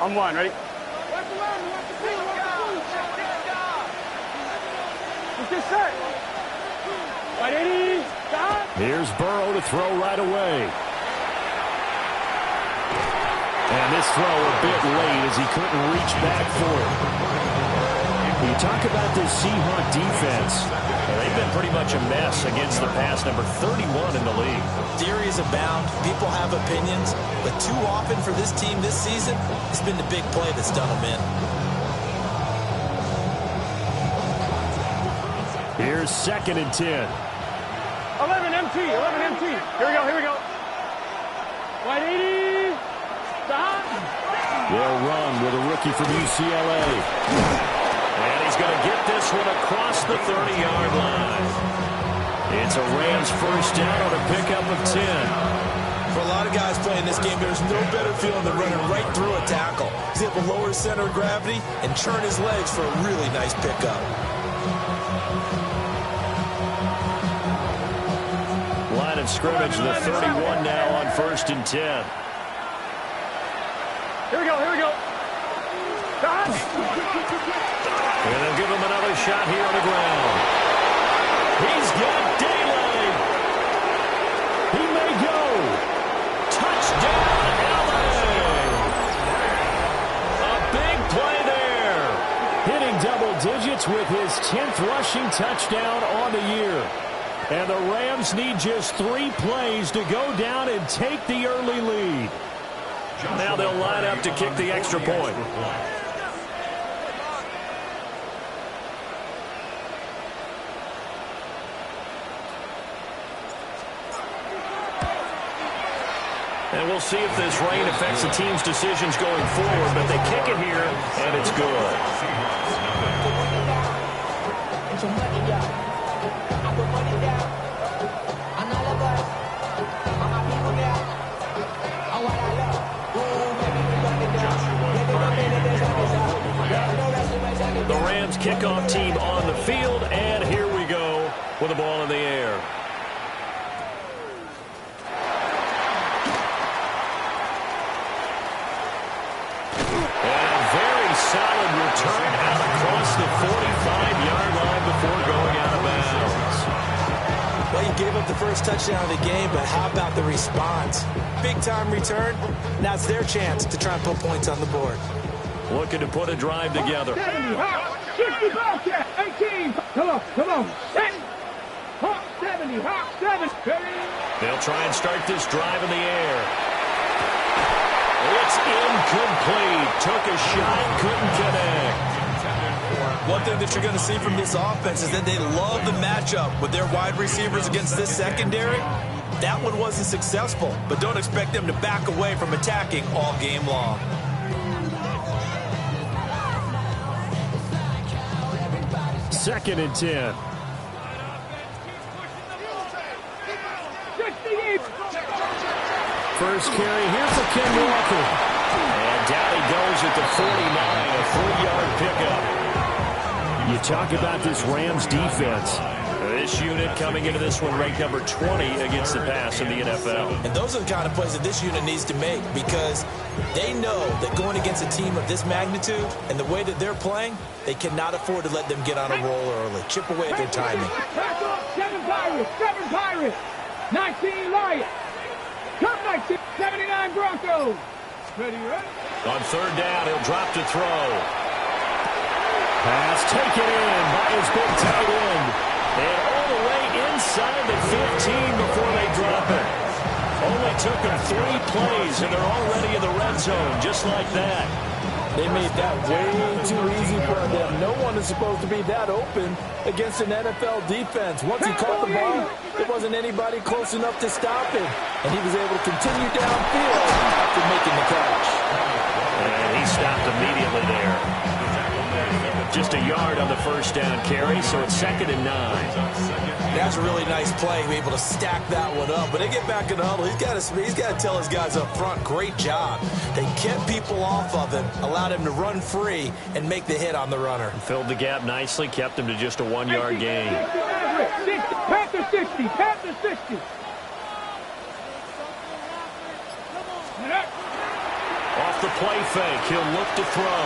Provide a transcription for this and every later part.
On one, ready? What's this set? Right, 80. Stop. Here's Burrow to throw right away. And this throw a bit late as he couldn't reach back for it. You talk about this Seahawk defense. They've been pretty much a mess against the pass, number 31 in the league. Theories abound. People have opinions. But too often for this team this season, it's been the big play that's done them in. Here's 2nd and 10. 11 MT. Here we go. Wide 80. Stop. They'll run with a rookie from UCLA. And he's going to get this one across the 30-yard line. It's a Rams first down on a pickup of 10. For a lot of guys playing this game, there's no better feeling than running right through a tackle. He's able to lower his center of gravity and churn his legs for a really nice pickup. Line of scrimmage, the 31 now on 1st and 10. Here we go. Stop. And they'll give him another shot here on the ground. He's got daylight. He may go. Touchdown, LA. A big play there. Hitting double digits with his 10th rushing touchdown on the year. And the Rams need just 3 plays to go down and take the early lead. Now they'll line up to kick the extra point. And we'll see if this rain affects the team's decisions going forward, but they kick it here, and it's good. The Rams kickoff team on the field, and here we go with the ball in the air. And a very solid return out across the 45-yard line before going out of bounds. Well, you gave up the first touchdown of the game, but how about the response? Big-time return. Now it's their chance to try and put points on the board. Looking to put a drive together. 70, hop, 60, Bobcat, 18. Come on. 70, hop, 70, hop, 7. They'll try and start this drive in the air. It's incomplete. Took a shot, couldn't connect. One thing that you're going to see from this offense is that they love the matchup with their wide receivers against this secondary. That one wasn't successful, but don't expect them to back away from attacking all game long. Second and 10. First carry here for Ken Walker. And down he goes at the 49, a 3-yard pickup. You talk about this Rams defense. This unit coming into this one ranked number 20 against the pass in the NFL. And those are the kind of plays that this unit needs to make because they know that going against a team of this magnitude and the way that they're playing, they cannot afford to let them get on a roll early. Chip away at their timing. 7 Pirates, 19 Lions. Come 19, 79 Broncos. Ready? On third down, he'll drop to throw. Pass taken in by his big tight end. And all the way inside the 15 before they drop it. Only took them 3 plays, and they're already in the red zone, just like that. They made that way too easy for them. No one is supposed to be that open against an NFL defense. Once he caught the ball, there wasn't anybody close enough to stop him. And he was able to continue downfield after making the catch. And he stopped immediately there. Just a yard on the first down carry, so it's 2nd and 9. That's a really nice play, be able to stack that one up. But they get back in the huddle. He's got to tell his guys up front, great job. They kept people off of him, allowed him to run free, and make the hit on the runner. Filled the gap nicely, kept him to just a 1-yard gain. Panther 60, Panther 60. Off the play fake. He'll look to throw.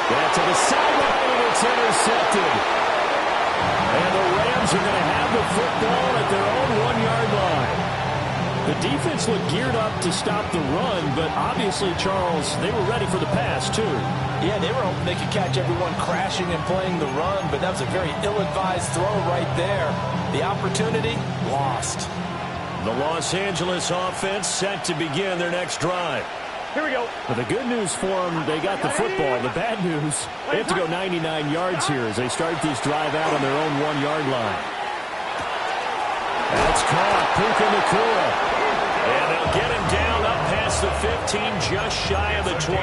Back to the sideline, and it's intercepted. And the Rams are going to have the football at their own 1-yard line. The defense looked geared up to stop the run, but obviously, Charles, they were ready for the pass, too. Yeah, they were hoping they could catch everyone crashing and playing the run, but that was a very ill-advised throw right there. The opportunity, lost. The Los Angeles offense set to begin their next drive. Here we go. But the good news for them, they got the football. The bad news, they have to go 99 yards here as they start this drive out on their own 1-yard line. That's caught. Puka Nacua. And they'll get him down up past the 15, just shy of the 20.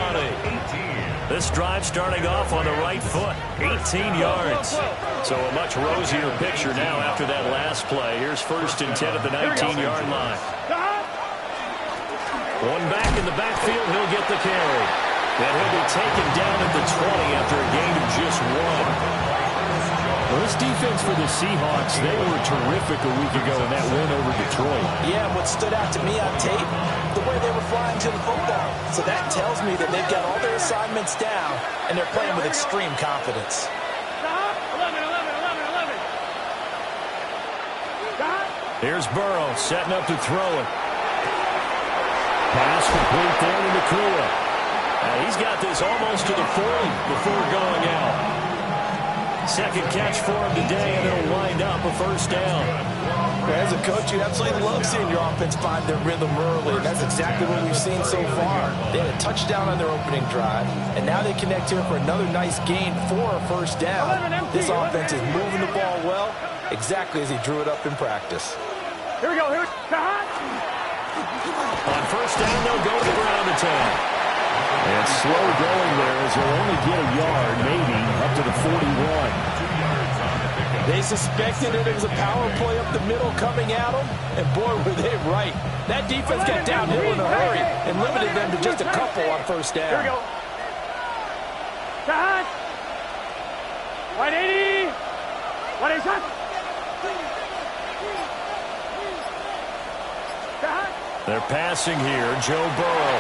This drive starting off on the right foot, 18 yards. So a much rosier picture now after that last play. Here's 1st and 10 at the 19-yard line. One back in the backfield, he'll get the carry. And he'll be taken down at the 20 after a gain of just 1. Well, this defense for the Seahawks, they were terrific a week ago in that win over Detroit. Yeah, what stood out to me on tape, the way they were flying to the football. So that tells me that they've got all their assignments down, and they're playing with extreme confidence. 11. Here's Burrow setting up to throw it. Pass complete there to Nacua. He's got this almost to the 40 before going out. Second catch for him today, and it'll wind up a 1st down. As a coach, you absolutely love seeing your offense find their rhythm early. That's exactly what we've seen so far. They had a touchdown on their opening drive, and now they connect here for another nice gain for a 1st down. This offense is moving the ball well, exactly as he drew it up in practice. Here we go. On 1st down, they'll go to the ground attack. And slow going there as he'll only get a yard, maybe, up to the 41. They suspected it was a power play up the middle coming at them, and boy, were they right. That defense got downhill in a hurry and limited them to just a couple on 1st down. Here we go. 180. 180. They're passing here. Joe Burrow.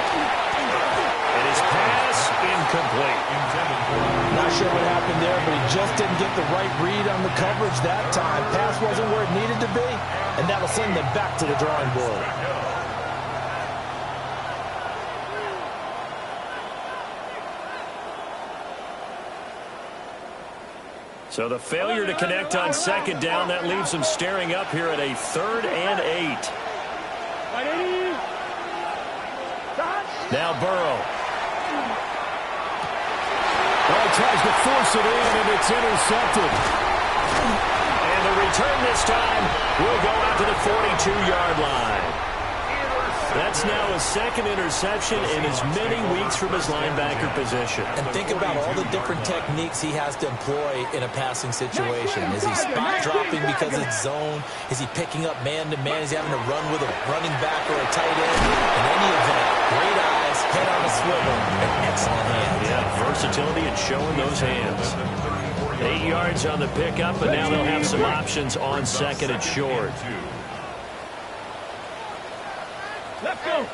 And his pass incomplete. Not sure what happened there, but he just didn't get the right read on the coverage that time. Pass wasn't where it needed to be, and that'll send them back to the drawing board. So the failure to connect on 2nd down, that leaves them staring up here at a 3rd and 8. Now Burrow. Well, he tries to force it in, and it's intercepted. And the return this time will go out to the 42-yard line. That's now his 2nd interception in as many weeks from his linebacker position. And think about all the different techniques he has to employ in a passing situation. Is he spot dropping because it's zone? Is he picking up man-to-man? Is he having to run with a running back or a tight end? In any event, great eyes, head on a swivel, and excellent hands. Yeah, versatility and showing those hands. 8 yards on the pickup, but now they'll have some options on 2nd and short. Let's go.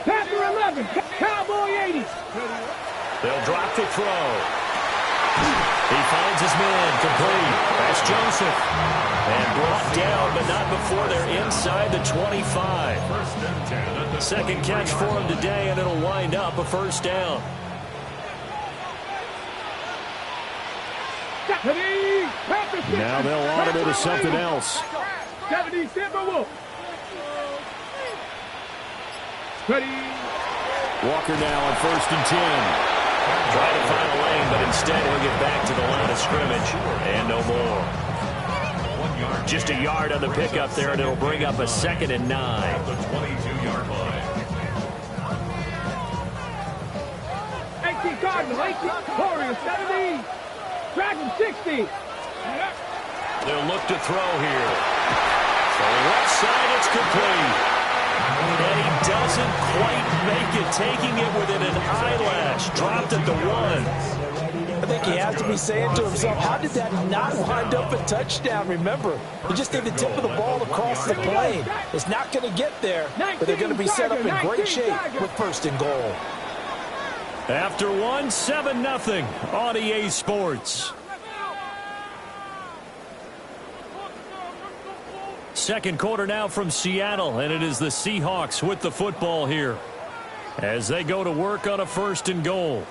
Panther 11. Cowboy 80. They'll drop the throw. He finds his man complete. That's Joseph. And brought down, but not before they're inside the 25. 2nd catch for him today, and it'll wind up a 1st down. Now they'll automate to something else. 70 Timberwolf. Walker now on 1st and 10. Trying to find a lane, but instead he'll get back to the line of scrimmage. And no more. Just a yard on the pickup there, and it'll bring up a 2nd and 9. The 22-yard line. 18 Cardinals, 18 Warriors, 70. Dragon 60. They'll look to throw here. So left side, it's complete. And he doesn't quite make it, taking it within an eyelash. Dropped at the 1. think he has to be saying to himself, how did that not wind up a touchdown? Remember, he just did the tip of the ball across the plane. It's not going to get there, but they're going to be set up in great shape with first and goal. After one, 7-0 on EA Sports. Second quarter now from Seattle, and it is the Seahawks with the football here as they go to work on a first and goal.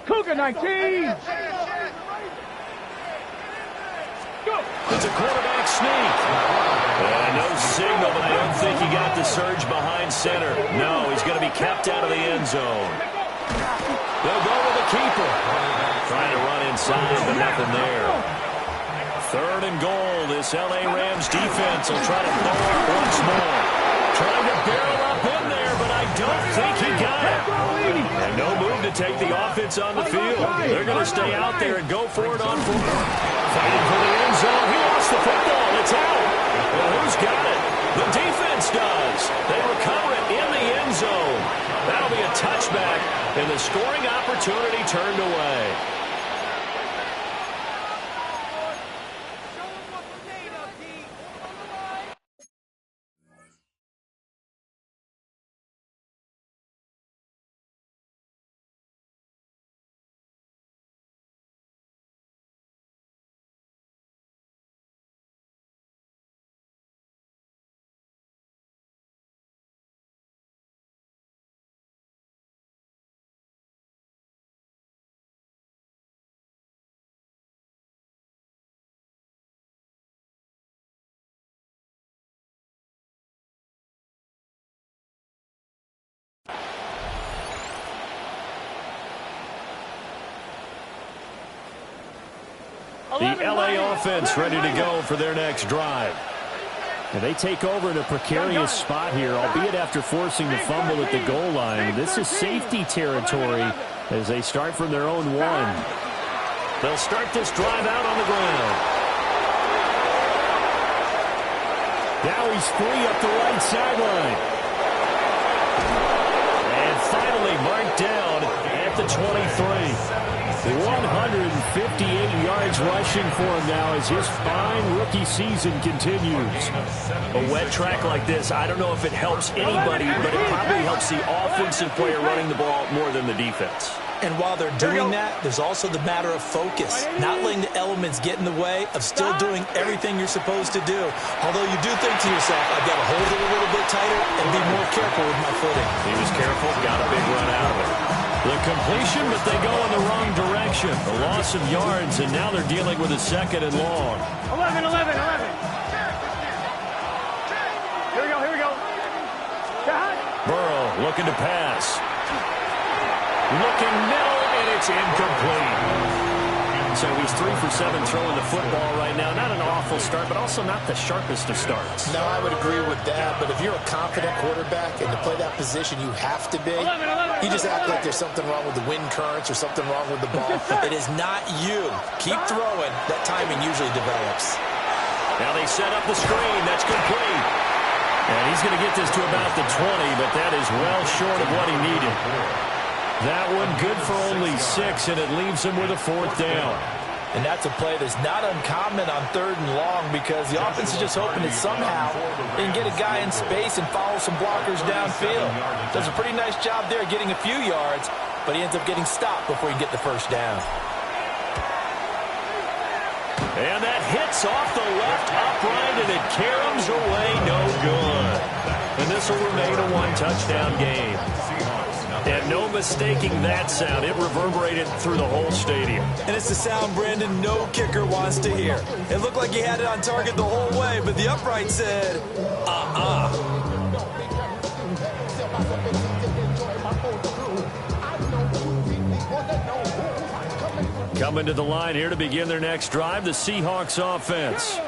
Cougar 19. It's a quarterback sneak. No signal, but I don't think he got the surge behind center. No, he's going to be kept out of the end zone. They'll go with the keeper. Trying to run inside, but nothing there. Third and goal. This L.A. Rams defense will try to blow up once more. Trying to barrel up in there, but I don't think he got it. And no move to take the offense on the field. They're going to stay out there and go for it on fourth. Fighting for the end zone. He lost the football. It's out. Well, who's got it? The defense does. They recover it in the end zone. That'll be a touchback, and the scoring opportunity turned away. The LA offense ready to go for their next drive. And they take over in a precarious spot here, albeit after forcing the fumble at the goal line. This is safety territory as they start from their own one. They'll start this drive out on the ground. Now he's free up the right sideline. And finally marked down at the 23. 158 yards rushing for him now as his fine rookie season continues. A wet track like this, I don't know if it helps anybody, but it probably helps the offensive player running the ball more than the defense. And while they're doing that, there's also the matter of focus. Not letting the elements get in the way of still doing everything you're supposed to do. Although you do think to yourself, I've got to hold it a little bit tighter and be more careful with my footing. He was careful, got a big run out of it. The completion, but they go in the wrong direction. The loss of yards, and now they're dealing with a second and long. 11. Here we go. Burrow looking to pass. Looking middle, and it's incomplete. So he's 3 for 7 throwing the football right now. Not an awful start, but also not the sharpest of starts. No, I would agree with that. But if you're a confident quarterback and to play that position, you have to be. You just act like there's something wrong with the wind currents or something wrong with the ball. It is not you. Keep throwing. That timing usually develops. Now they set up the screen. That's complete. And he's going to get this to about the 20, but that is well short of what he needed. That one good for only 6, and it leaves him with a 4th down. And that's a play that's not uncommon on 3rd and long because the offense is just hoping that somehow they can get a guy in space and follow some blockers downfield. Does a pretty nice job there getting a few yards, but he ends up getting stopped before he can get the first down. And that hits off the left upright, and it caroms away no good. And this will remain a 1-touchdown game. And no mistaking that sound. It reverberated through the whole stadium. And it's the sound, Brandon, no kicker wants to hear. It looked like he had it on target the whole way, but the upright said, Coming to the line here to begin their next drive, the Seahawks offense.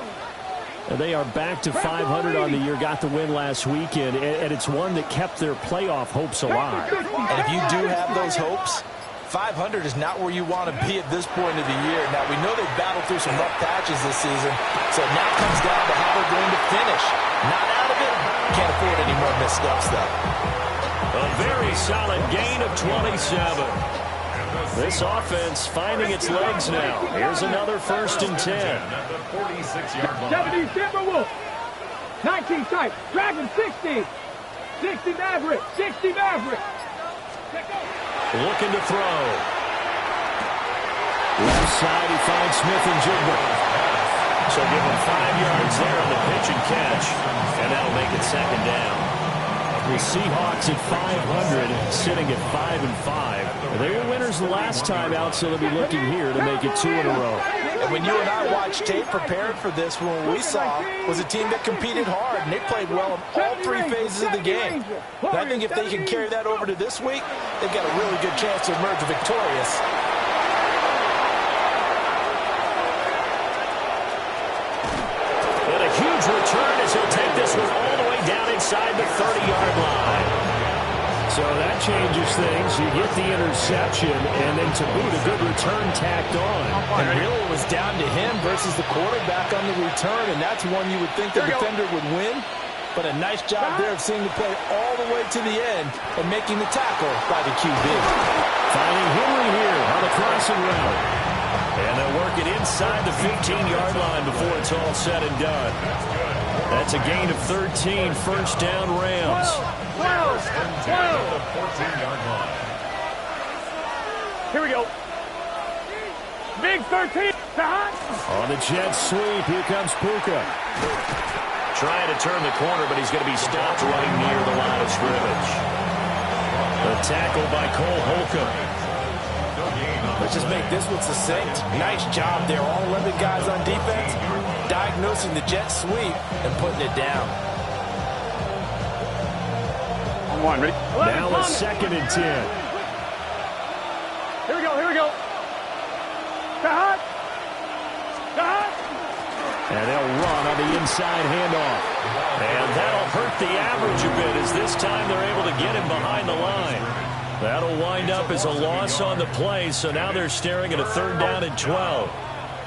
And they are back to 500 on the year, got the win last weekend, and it's one that kept their playoff hopes alive. And if you do have those hopes, 500 is not where you want to be at this point of the year. Now, we know they've battled through some rough patches this season, so it now comes down to how they're going to finish. Not out of it. Can't afford any more missteps, though. A very solid gain of 27. This offense finding its legs now. Here's another 1st and 10. 70 Timberwolves. 19 tight. Dragon 60. 60 Maverick. 60 Maverick. Looking to throw. Left side, he finds Smith and Jigba. So give him 5 yards there on the pitch and catch. And that'll make it 2nd down. The Seahawks at 500, sitting at 5-5. They were winners the last time out, so they'll be looking here to make it 2 in a row. And when you and I watched tape prepared for this, what we saw was a team that competed hard, and they played well in all 3 phases of the game. And I think if they can carry that over to this week, they've got a really good chance to emerge victorious. And a huge return as he'll take this one all the way down inside the 30-yard line. So that changes things. You get the interception, and then to boot, a good return tacked on. And really it was down to him versus the quarterback on the return, and that's one you would think the defender would win. But a nice job there of seeing the play all the way to the end and making the tackle by the QB. Finding Henry here on the crossing route. And they'll work it inside the 15-yard line before it's all said and done. That's a gain of 13, 1st down Rams. 12. Here we go. Big 13. On the jet sweep, here comes Puka. Trying to turn the corner, but he's going to be stopped right near the line of scrimmage. The tackle by Cole Holcomb. Let's just make this one succinct. Nice job there. All 11 guys on defense diagnosing the jet sweep and putting it down. On 1, ready? Now a 2nd and 10. Here we go. And they'll run on the inside handoff. And that'll hurt the average a bit as this time they're able to get him behind the line. That'll wind up as a loss on the play, so now they're staring at a 3rd down and 12.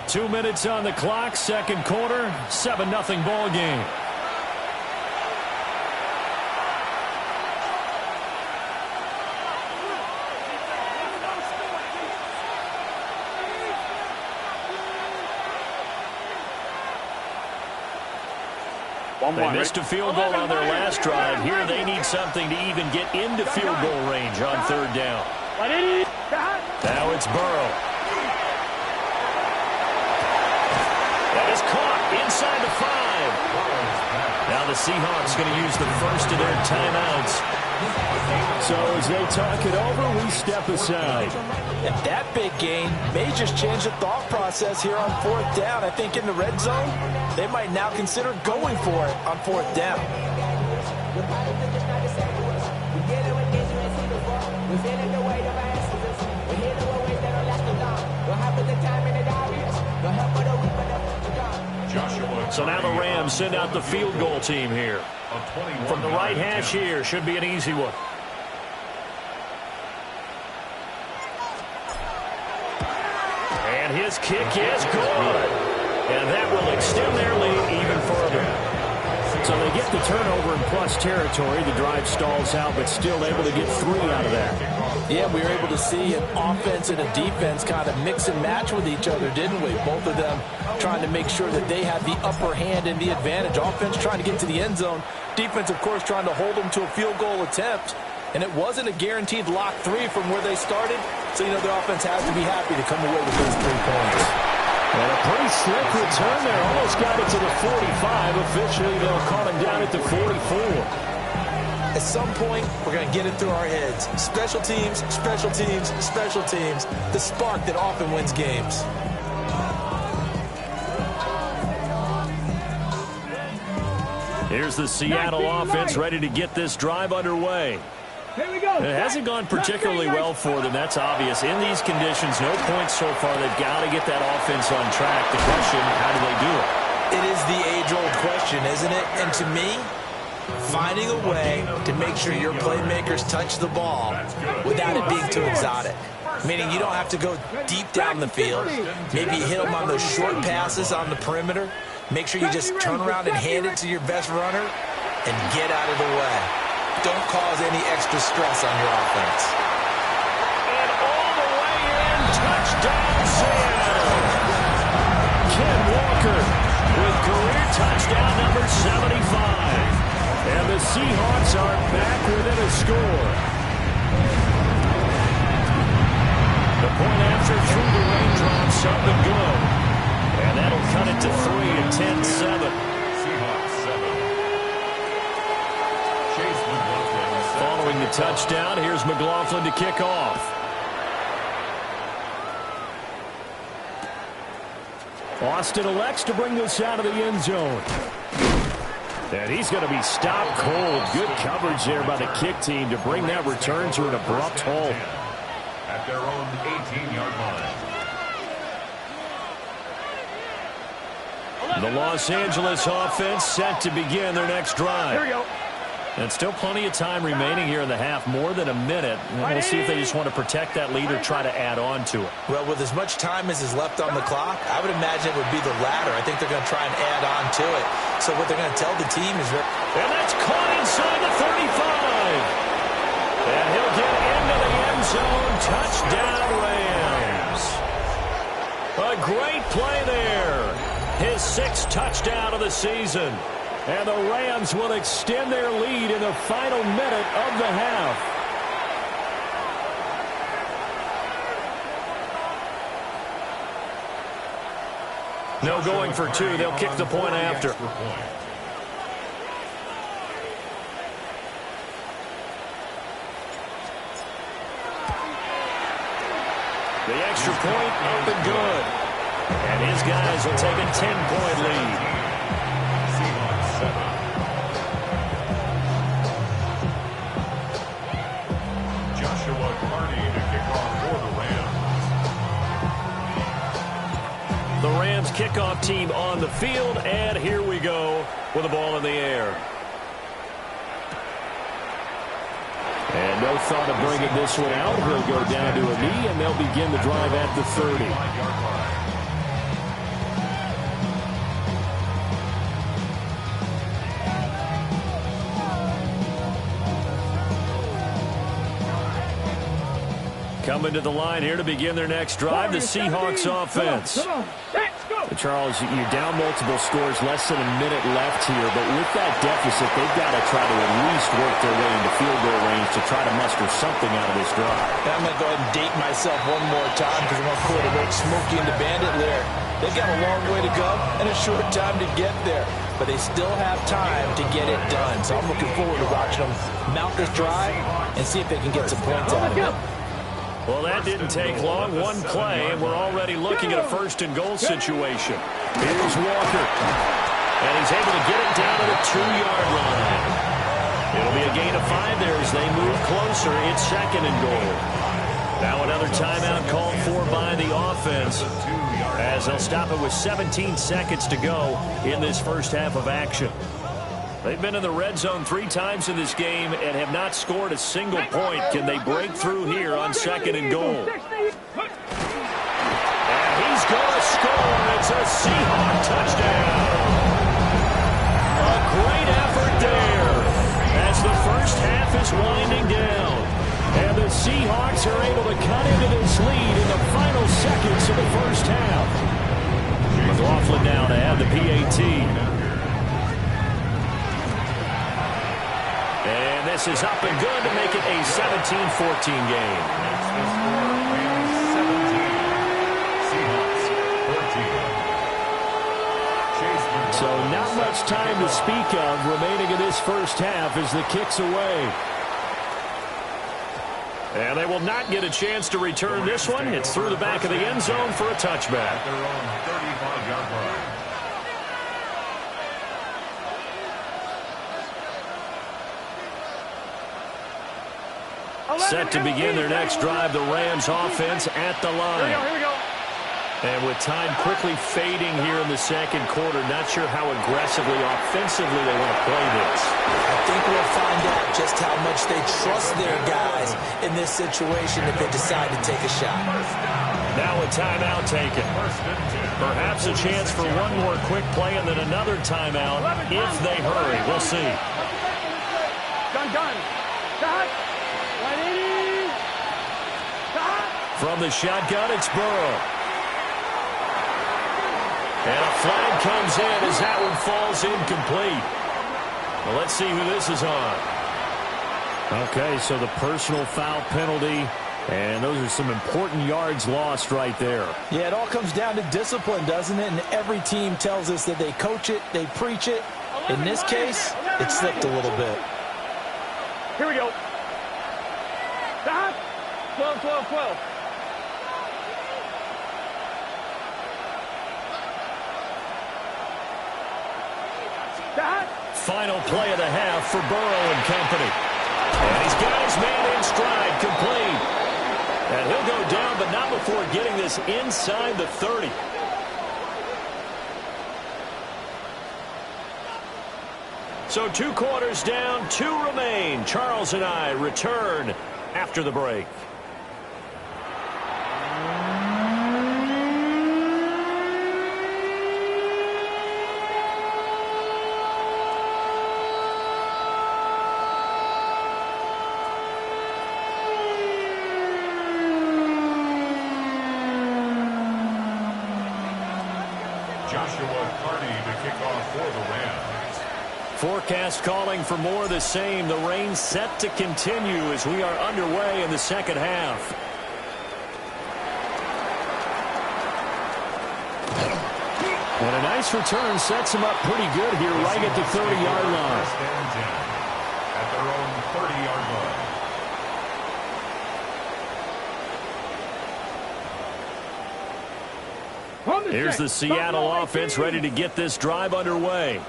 2 minutes on the clock, 2nd quarter, 7-0 ball game. They missed a field goal on their last drive. Here they need something to even get into field goal range on 3rd down. Now it's Burrow. That is caught inside the 5. Now the Seahawks going to use the first of their timeouts. So as they talk it over, we step aside. And that big gain may just change the thought process here on 4th down. I think in the red zone, they might now consider going for it on 4th down. So now the Rams send out the field goal team here. From the right hash here, should be an easy one. And his kick is good. And that will extend their lead even further. So they get the turnover in plus territory. The drive stalls out, but still able to get 3 out of that. Yeah, we were able to see an offense and a defense kind of mix and match with each other, didn't we? Both of them trying to make sure that they had the upper hand and the advantage. Offense trying to get to the end zone. Defense, of course, trying to hold them to a field goal attempt. And it wasn't a guaranteed lock 3 from where they started. So, you know, the offense has to be happy to come away with those 3 points. And a pretty slick return there. Almost got it to the 45. Officially, they'll call him down at the 44. At some point, we're going to get it through our heads. Special teams, special teams, special teams. The spark that often wins games. Here's the Seattle offense ready to get this drive underway. Here we go. It hasn't gone particularly well for them. That's obvious. In these conditions, no points so far. They've got to get that offense on track. The question, how do they do it? It is the age-old question, isn't it? And to me, finding a way to make sure your playmakers touch the ball without it being too exotic. meaning you don't have to go deep down the field. Maybe you hit them on those short passes on the perimeter. Make sure you just turn around and hand it to your best runner and get out of the way. Don't cause any extra stress on your offense. And all the way in, touchdown Seattle. Ken Walker with career touchdown number 75. And the Seahawks are back within a score. The point after through the raindrops up and good. And that'll cut it to 3 at 10-7. Seahawks 7. Chase McLaughlin. Following the touchdown, here's McLaughlin to kick off. Austin elects to bring this out of the end zone. And he's going to be stopped cold. Good coverage there by the kick team to bring that return to an abrupt halt. At their own 18-yard line. The Los Angeles offense set to begin their next drive. Here we go. And still plenty of time remaining here in the half, more than a minute. And we'll see if they just want to protect that lead or try to add on to it. Well, with as much time as is left on the clock, I would imagine it would be the latter. I think they're going to try and add on to it. So what they're going to tell the team is... And that's caught inside the 35. And he'll get into the end zone. Touchdown, Rams. A great play there. His 6th touchdown of the season. And the Rams will extend their lead in the final minute of the half. No going for 2. They'll kick the point after. The extra point up and good. And his guys will take a 10-point lead. Seahawks 7. Joshua Carney to kick off for the Rams. The Rams kickoff team on the field, and here we go with the ball in the air. And no thought of bringing this one out. He'll go down to a knee, and they'll begin the drive at the 30. Coming to the line here to begin their next drive, the Seahawks offense. Come on. Let's go. Charles, you're down multiple scores, less than a minute left here, but with that deficit, they've got to try to at least work their way into field goal range to try to muster something out of this drive. I'm going to go ahead and date myself one more time because I'm going to quarterback Smokey and the Bandit there. They've got a long way to go and a short time to get there, but they still have time to get it done. So I'm looking forward to watching them mount this drive and see if they can get some points out of it. Well, that didn't take long. One play, and we're already looking at a 1st and goal situation. Here's Walker. And he's able to get it down to the 2-yard line. It'll be a gain of 5 there as they move closer. It's 2nd and goal. Now another timeout called for by the offense, as they'll stop it with 17 seconds to go in this first half of action. They've been in the red zone 3 times in this game and have not scored a single point. Can they break through here on 2nd and goal? And he's going to score. It's a Seahawk touchdown. A great effort there as the first half is winding down. And the Seahawks are able to cut into this lead in the final seconds of the first half. McLaughlin now to add the PAT. And this is up and good to make it a 17-14 game. So not much time to speak of remaining in this first half as the kick's away. And they will not get a chance to return this one. It's through the back of the end zone for a touchback. Their own 35-yard line. Set to begin their next drive, the Rams offense at the line. Here we go. And with time quickly fading here in the second quarter, not sure how aggressively, offensively they want to play this. I think we'll find out just how much they trust their guys in this situation if they decide to take a shot. Now a timeout taken. Perhaps a chance for one more quick play and then another timeout if they hurry. We'll see. Gun. Shot. 180. Shot. From the shotgun, it's Burrow. And a flag comes in as that one falls incomplete. Well, let's see who this is on. Okay, so the personal foul penalty, and those are some important yards lost right there. Yeah, it all comes down to discipline, doesn't it? And every team tells us that they coach it, they preach it. In this case, it slipped a little bit. Here we go. Stop. 12. Stop. Final play of the half for Burrow and company. And he's got his man in stride, complete. And he'll go down, but not before getting this inside the 30. So 2 quarters down, 2 remain. Charles and I return after the break. Forecast calling for more of the same. The rain set to continue as we are underway in the second half. And a nice return sets him up pretty good here right at the 30-yard line. At their own 30-yard line. Here's the Seattle offense ready to get this drive underway.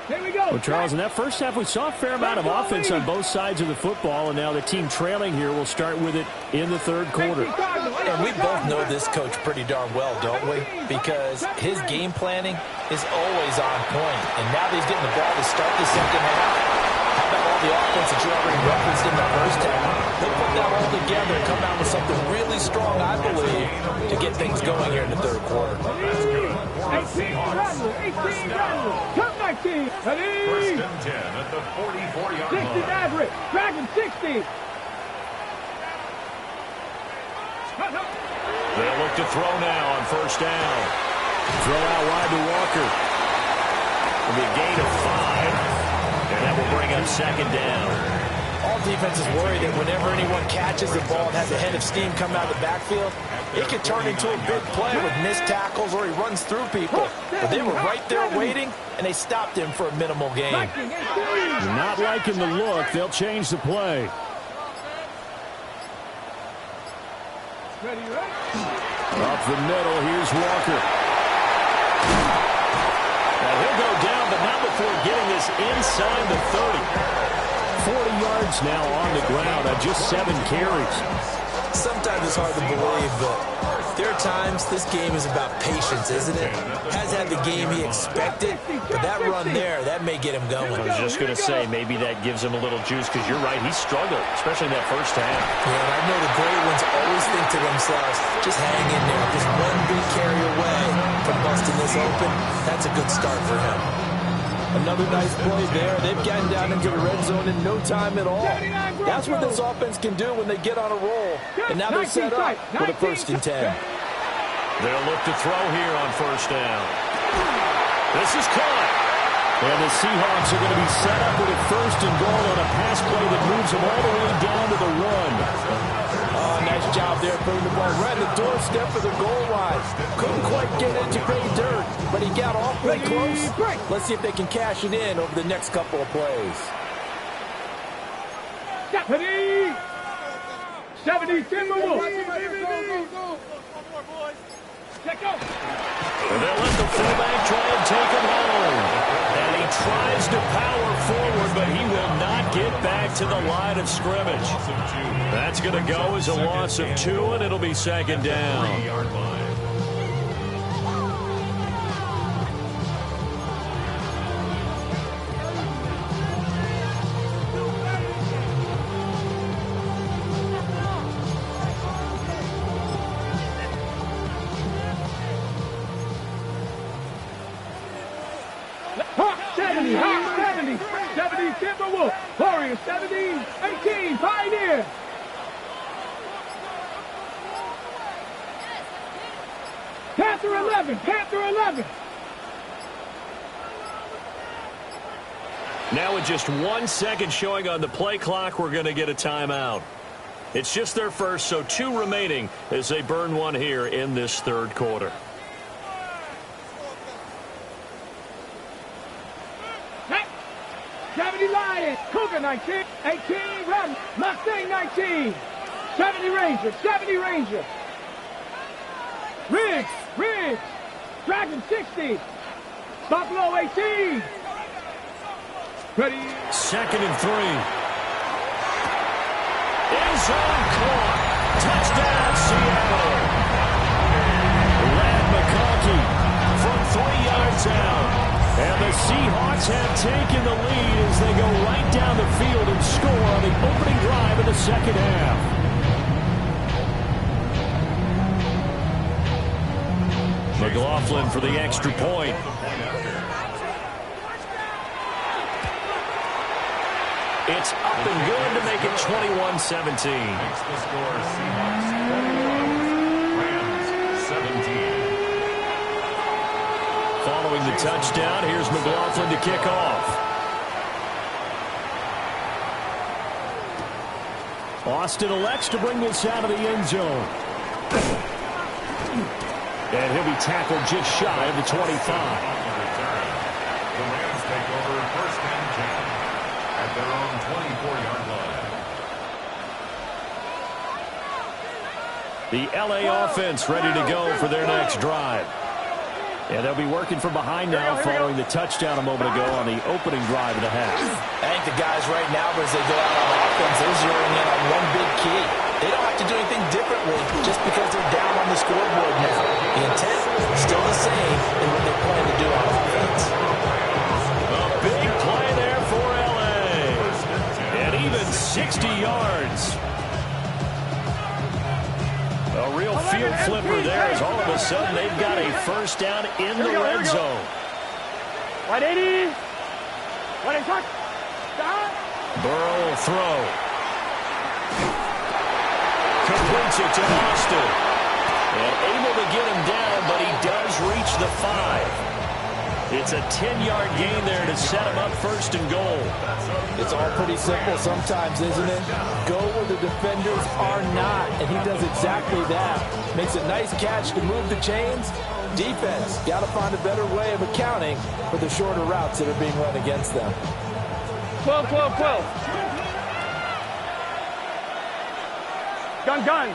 Here we go. Well, Charles, in that first half, we saw a fair amount of offense on both sides of the football, and now the team trailing here will start with it in the third quarter. And we both know this coach pretty darn well, don't we? Because his game planning is always on point. And now that he's getting the ball to start the second half, how about all the offense that you already referenced in the first half? They'll put that all together and come out with something really strong, I believe, to get things going here in the third quarter. 18 Come 19. First and 10 at the 44-yard 60 line. average. Dragon 60. They'll look to throw now on first down. Throw out wide to Walker. It'll be a gain of 5. And that will bring up second down. All defenses worry that whenever anyone catches the ball and has a head of steam come out of the backfield, it could turn into a big play with missed tackles or he runs through people. But they were right there waiting, and they stopped him for a minimal gain. Not liking the look. They'll change the play. Up the middle, here's Walker. Now he'll go down, but not before getting this inside the 30. 40 yards now on the ground on just 7 carries. Sometimes it's hard to believe, but there are times this game is about patience, isn't it? Has had the game he expected, but that run there, that may get him going. I was just going to say, maybe that gives him a little juice, because you're right, he struggled, especially in that first half. Yeah, and I know the great ones always think to themselves, just hang in there. Just one big carry away from busting this open. That's a good start for him. Another nice play there. They've gotten down into the red zone in no time at all. That's what this offense can do when they get on a roll. And now they're set up for the 1st and 10. They'll look to throw here on first down. This is caught. And the Seahawks are going to be set up with a 1st and goal on a pass play that moves them all the way down to the 1. Oh, nice job there putting the ball right at the doorstep of the goal line. Couldn't quite get it to pay dirt, but he got awfully close. Let's see if they can cash it in over the next couple of plays. 70 Timberwolves. They'll let the fullback try and take him home. And he tries to power forward, but he will not get back to the line of scrimmage. That's going to go as a loss of 2, and it'll be second down. Hawk 70, Hawk 70. 70 Timberwolves. Warriors 70, 18 Pioneer. Panther 11, Panther 11. Now with just 1 second showing on the play clock, we're going to get a timeout. It's just their first, so 2 remaining as they burn one here in this third quarter. Hey, 70 Lions, Cougar 19, 18 Ram, Mustang 19, 70 Ranger, 70 Ranger. Riggs, Dragon 60, Buffalo 18. Ready. 2nd and 3. End zone caught. Touchdown, Seattle. Lad McConkey from 3 yards out. And the Seahawks have taken the lead as they go right down the field and score on the opening drive of the second half. McLaughlin for the extra point. It's up and good to make it 21-17. Makes the score Seahawks 21, Rams 17. Following the touchdown, here's McLaughlin to kick off. Austin elects to bring this out of the end zone. And he'll be tackled just shy of the 25. The Rams take over 1st and 10 at their own 24-yard line. The LA offense ready to go for their next drive. And they'll be working from behind now following the touchdown a moment ago on the opening drive of the half. I think the guys right now, as they go out on offense, they're zeroing in on one big key. They don't have to do anything differently just because they're down on the scoreboard now. The intent still the same in what they're planning to do on offense. A big play there for LA. And even 60 yards. A real field flipper there as all of a sudden they've got a first down in the red zone. 180. 180. Burrow will throw. Completes it to Austin. And able to get him down, but he does reach the 5. It's a 10-yard gain there to set him up 1st and goal. It's all pretty simple sometimes, isn't it? Go where the defenders are not, and he does exactly that. Makes a nice catch to move the chains. Defense, got to find a better way of accounting for the shorter routes that are being run against them. 12, 12, 12. Gun.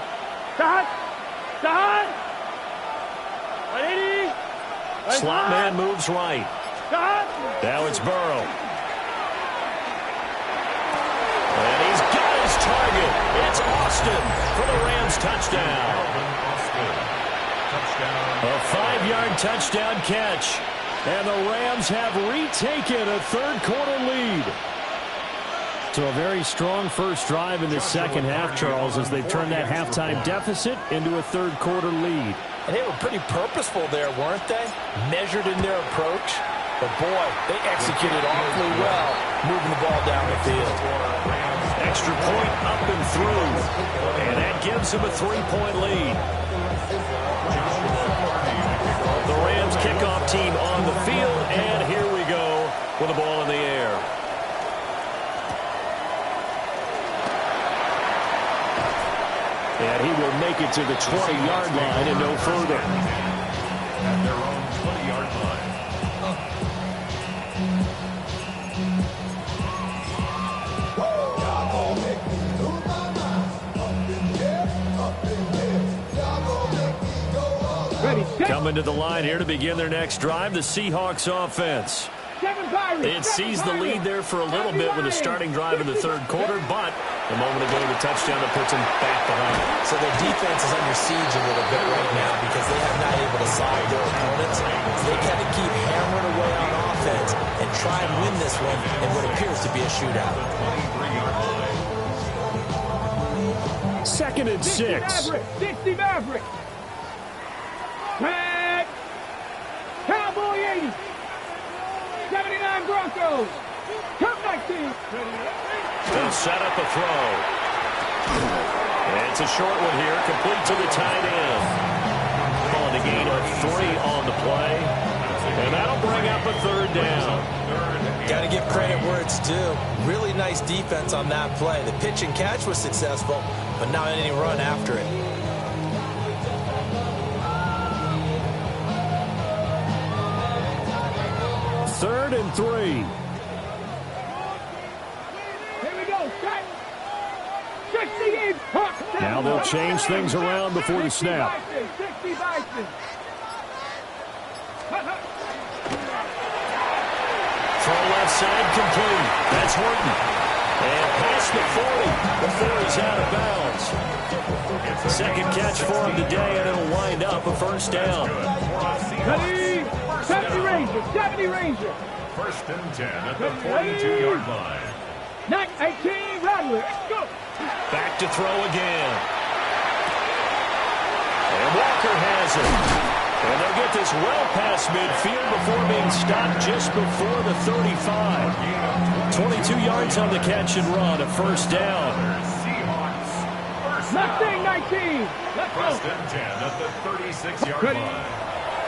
Sahad. 180. Slot man moves right. Sahad. Now it's Burrow. And he's got his target. It's Austin for the Rams touchdown. A 5-yard touchdown catch. And the Rams have retaken a third-quarter lead. So a very strong first drive in the second half, Charles, as they've turned that halftime deficit into a third-quarter lead. And they were pretty purposeful there, weren't they? Measured in their approach. But, boy, they executed awfully well, moving the ball down the field. Extra point up and through. And that gives them a 3-point lead. The Rams kickoff team on the field, and here we go with the ball in the air. And he will make it to the 20-yard line and no further. At their own 20-yard line. Coming to the line here to begin their next drive, the Seahawks offense. It sees the lead there for a little bit with a starting drive in the third quarter, but a moment ago the touchdown that puts them back behind. So their defense is under siege a little bit right now because they have not able to solve their opponents. So they got to keep hammering away on offense and try and win this one in what appears to be a shootout. 2nd and 6. 60 Maverick. Tag. Cowboy 80. Broncos. Come 19. They'll set up a throw. And it's a short one here, complete to the tight end. On the gain of 3 on the play. And that'll bring up a 3rd down. Got to give credit where it's due. Really nice defense on that play. The pitch and catch was successful, but not any run after it. Third and 3. Here we go. Set. 68. Now they'll change things around before the snap. 60 Bison. Throw left side complete. That's Horton. And past the 40 before he's out of bounds. Second catch for him today, and it'll wind up a 1st down. Ready? 70 Ranger. 70 Ranger. 1st and 10 at the 42-yard line. 18 Rattler. Go. Back to throw again. And Walker has it. And they'll get this well past midfield before being stopped just before the 35. 22 yards on the catch and run, a 1st down. Mustang 19. Let's go. 1st and 10 at the 36-yard line.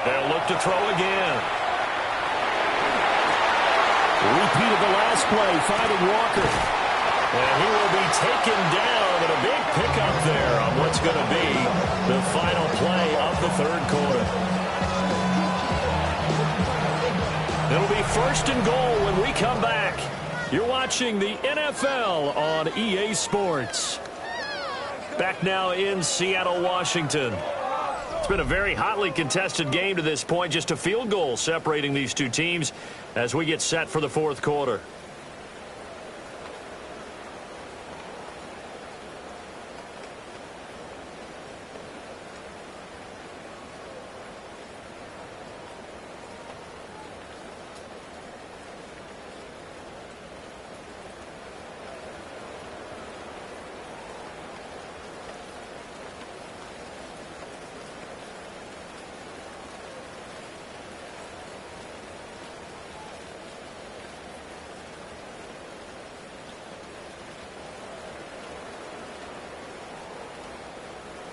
They'll look to throw again. Repeat of the last play, finding Walker. And he will be taken down, and a big pickup there on what's going to be the final play of the 3rd quarter. It'll be 1st and goal when we come back. You're watching the NFL on EA Sports. Back now in Seattle, Washington. It's been a very hotly contested game to this point. Just a field goal separating these two teams as we get set for the 4th quarter.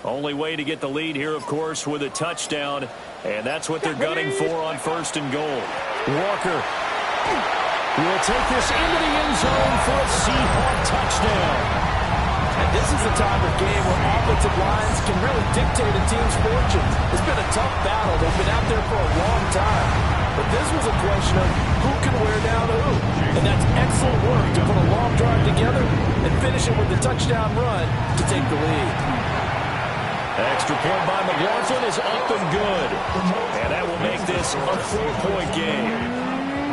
Only way to get the lead here, of course, with a touchdown, and that's what they're gunning for on 1st and goal. Walker will take this into the end zone for a Seahawk touchdown. And this is the type of game where offensive lines can really dictate a team's fortune. It's been a tough battle. They've been out there for a long time. But this was a question of who can wear down who. And that's excellent work to put a long drive together and finish it with the touchdown run to take the lead. Extra point by McLaughlin is up and good. And that will make this a 4-point game.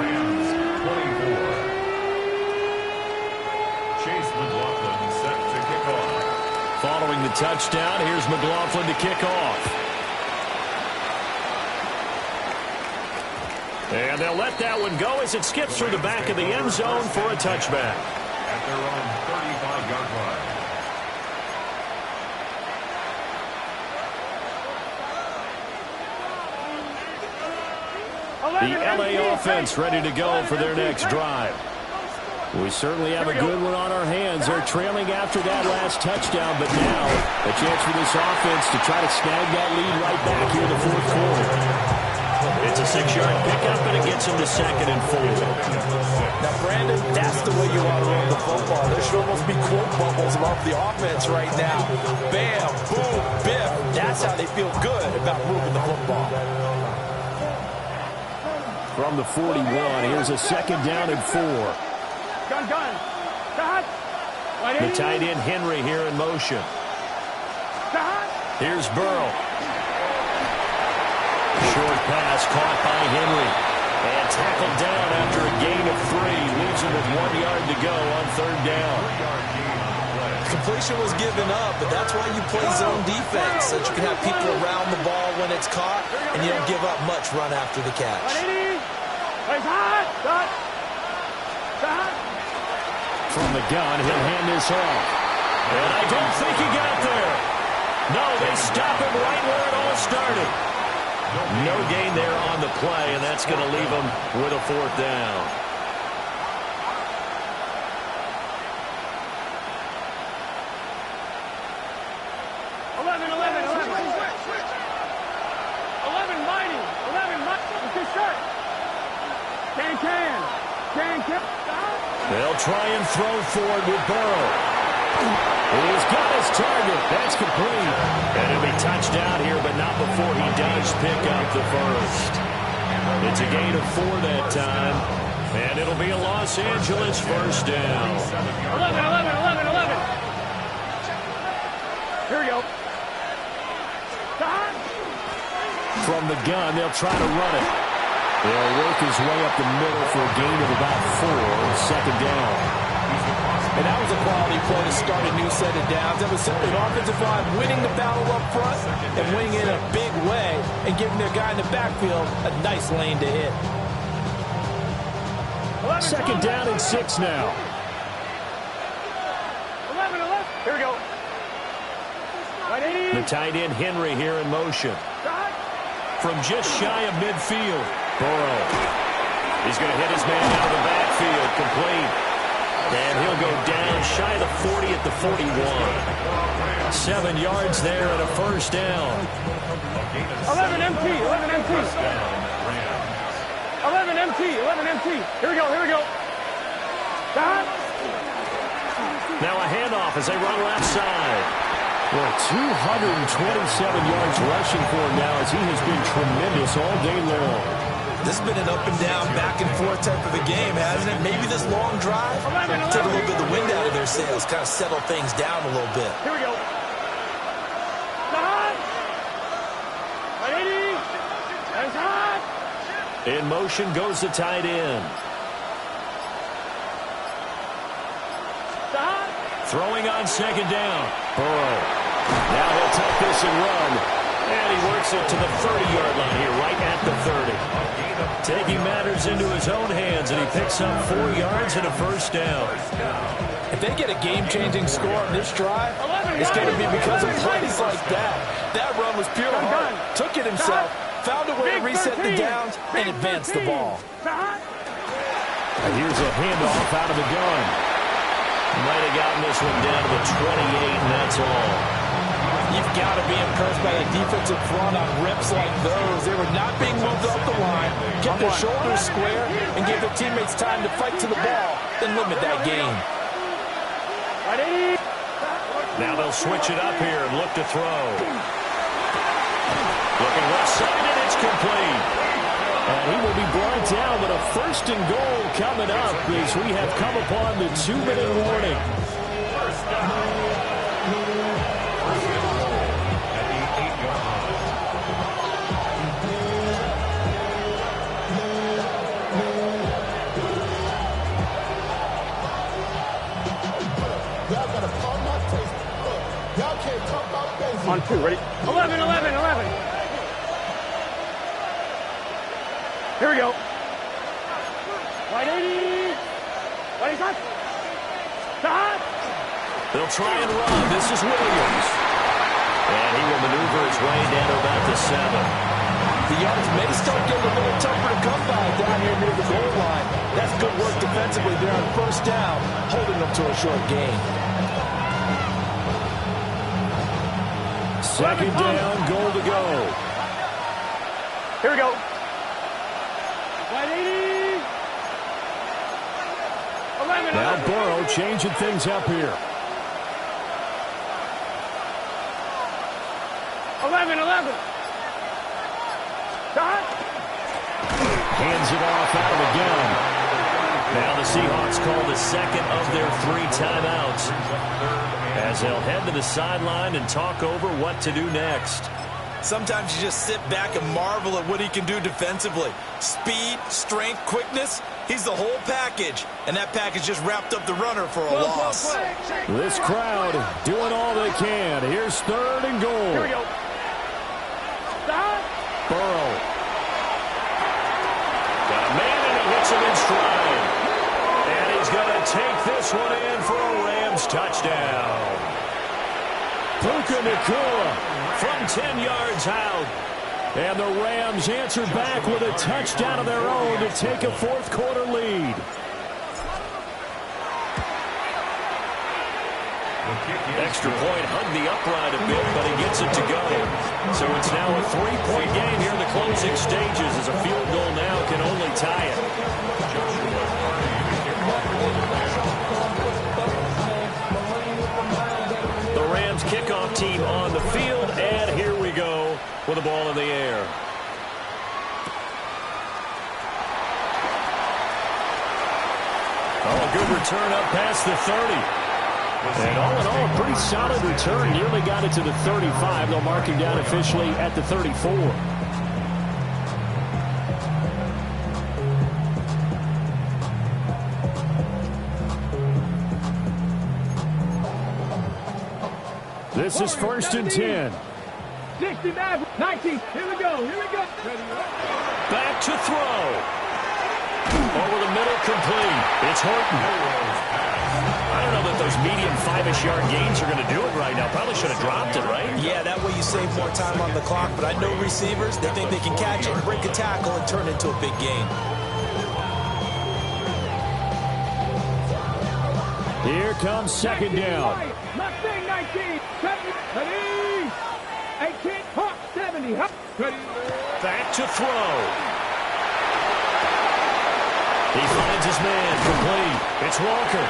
Rams 24. Chase McLaughlin set to kick off. Following the touchdown, here's McLaughlin to kick off. And they'll let that one go as it skips through the back of the end zone for a touchback. At their own 35-yard line. The LA offense ready to go for their next drive. We certainly have a good one on our hands. They're trailing after that last touchdown, but now a chance for this offense to try to snag that lead right back here in the 4th quarter. It's a 6-yard pickup, and it gets them to 2nd and 4. Now, Brandon, that's the way you want to run the football. There should almost be quote bubbles above the offense right now. Bam, boom, biff. That's how they feel good about moving the football. From the 41, here's a 2nd down and 4. Gun. The tight end Henry here in motion. Here's Burrow. Short pass caught by Henry. And tackled down after a gain of 3. Leaves him with 1 yard to go on 3rd down. Completion was given up, but that's why you play zone defense, so that you can have people around the ball when it's caught, and you don't give up much run after the catch. From the gun, he'll hand this off. And I don't think he got there. No, they stop him right where it all started. No gain there on the play, and that's going to leave him with a 4th down. They'll try and throw forward with Burrow. He's got his target. That's complete. And it'll be touchdown here, but not before he does pick up the first. It's a gain of 4 that time. And it'll be a Los Angeles first down. 11. Here we go. From the gun, they'll try to run it. They'll work his way up the middle for a gain of about 4 on second down. And that was a quality play to start a new set of downs. That was simply an offensive line winning the battle up front and winning it in a big way and giving their guy in the backfield a nice lane to hit. Second down and 6 now. 11. Here we go. The tight end Henry here in motion. From just shy of midfield, Burrow. He's going to hit his man out of the backfield, complete. And he'll go down shy of the 40 at the 41. 7 yards there and a first down. 11 MT. 11 MT. Here we go. Now a handoff as they run left side. Well, 227 yards rushing for him now as he has been tremendous all day long. This has been an up and down, back and forth type of a game, hasn't it? Maybe this long drive take a little bit of the wind out of their sails, kind of settle things down a little bit. Here we go. In motion goes the tight end. Throwing on second down. Burrow. Now he'll take this and run. And he works it to the 30-yard line here, right at the 30. Taking matters into his own hands, and he picks up 4 yards and a first down. If they get a game-changing score on this drive, it's going to be because of plays like that. That run was pure heart. Took it himself, found a way to reset the downs, and advance the ball. And here's a handoff out of the gun. Might have gotten this one down to the 28, and that's all. You've got to be impressed by the defensive front on rips like those. They were not being moved off the line, kept their shoulders square, and gave their teammates time to fight to the ball, then limit that gain. Now they'll switch it up here and look to throw. Looking left side, and it's complete. And he will be brought down with a first and goal coming up as we have come upon the 2-minute warning. On 2, ready? 11. Here we go. 180. What is that? Stop. They'll try and run. This is Williams. And he will maneuver his way down to about the 7. The yards may start getting a little tougher to come by down here near the goal line. That's good work defensively there on first down, holding them to a short gain. Second down, goal to go. Here we go. 180. 11. Now Burrow changing things up here. 11. Stop. Hands it off out of the gun. Now the Seahawks call the second of their 3 timeouts as they'll head to the sideline and talk over what to do next. Sometimes you just sit back and marvel at what he can do defensively. Speed, strength, quickness, he's the whole package. And that package just wrapped up the runner for a loss. This crowd doing all they can. Here's third and goal. Here we go. Stop. Burrow. Got a man and he hits him in stride. And he's going to take this one in for a Rams touchdown. Ncaa from 10 yards out. And the Rams answer back with a touchdown of their own to take a fourth-quarter lead. Extra point hugged the upright a bit, but he gets it to go. So it's now a 3-point game here in the closing stages as a field goal now can only tie it. with the ball in the air. Oh, a good return up past the 30. And all in all, a pretty solid return. Nearly got it to the 35. They'll mark him down officially at the 34. This is 1st and 10. 69, 19. Here we go. Back to throw. Over the middle, complete. It's Horton. I don't know that those medium 5-ish yard gains are going to do it right now. Probably should have dropped it, right? Yeah, that way you save more time on the clock. But I know receivers, they think they can catch it, break a tackle, and turn it into a big gain. Here comes 2nd down. Mustang 19, 70, 18, 70. Back to throw. He finds his man, complete. It's Walker.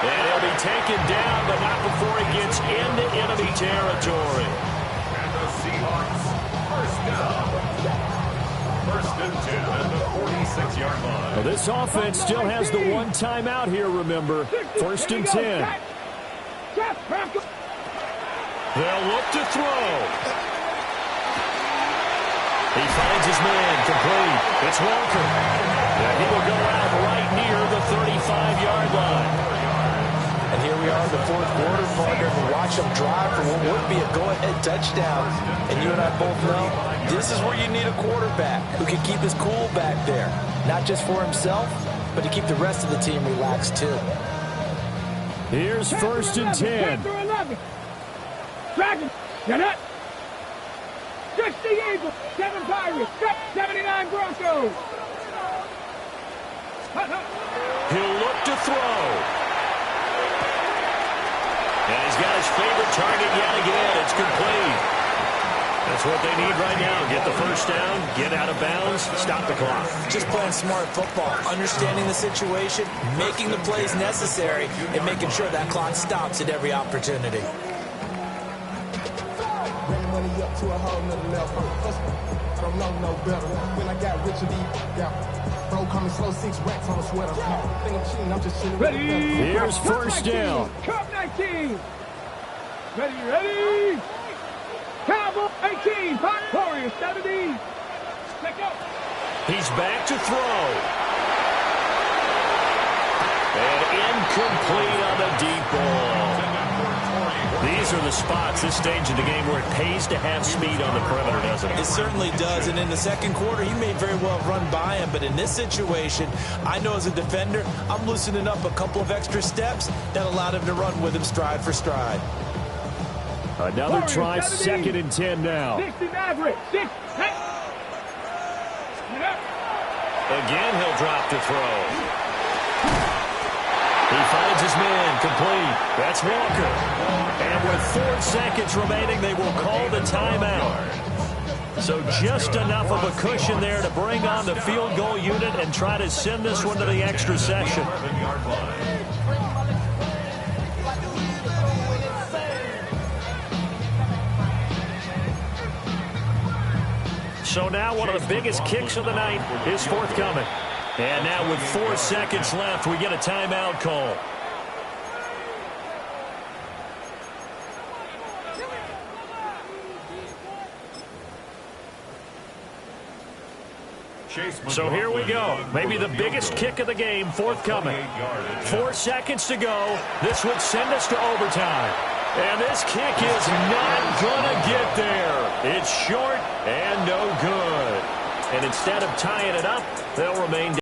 And he'll be taken down, but not before he gets into enemy territory. And the Seahawks, first down. 1st and 10 at the 46-yard line. Well, this offense still has the one timeout here, remember. 1st and 10. They'll look to throw. He finds his man, complete. It's Walker. And he will go out right near the 35-yard line. And here we are in the 4th quarter, partner, and watch them drive for what would be a go-ahead touchdown. And you and I both know this is where you need a quarterback who can keep his cool back there. Not just for himself, but to keep the rest of the team relaxed, too. Here's 1st and 10. Dragon, get up. 60 Eagles, 7 Pirates, 79 Broncos. He'll look to throw. And he's got his favorite target yet again. It's complete. That's what they need right now. Get the first down, get out of bounds, stop the clock. Just playing smart football, understanding the situation, making the plays necessary, and making sure that clock stops at every opportunity. Bring money up to a whole nother level. I don't know no better. When I got rich and deep, bro coming slow, 6 racks on a sweater. Think I'm cheating, I'm just chilling. Ready. Here's 1st down. Cup 19. Ready. Cowboy 18. Warriors 70. Let's go. He's back to throw. And incomplete on the deep ball. These are the spots, this stage of the game, where it pays to have speed on the perimeter, doesn't it? It certainly does, and in the 2nd quarter, he may very well run by him, but in this situation, I know as a defender, I'm loosening up a couple of extra steps that allowed him to run with him stride for stride. Another try, 2nd and 10 now. 60 Maverick, 6, hey. Again, he'll drop to throw. He finds his man, complete. That's Walker. And with 4 seconds remaining, they will call the timeout. So just enough of a cushion there to bring on the field goal unit and try to send this one to the extra session. So now one of the biggest kicks of the night is forthcoming. And now with 4 seconds left, we get a timeout call. So here we go. Maybe the biggest kick of the game forthcoming. 4 seconds to go. This would send us to overtime. And this kick is not going to get there. It's short and no good. And instead of tying it up, they'll remain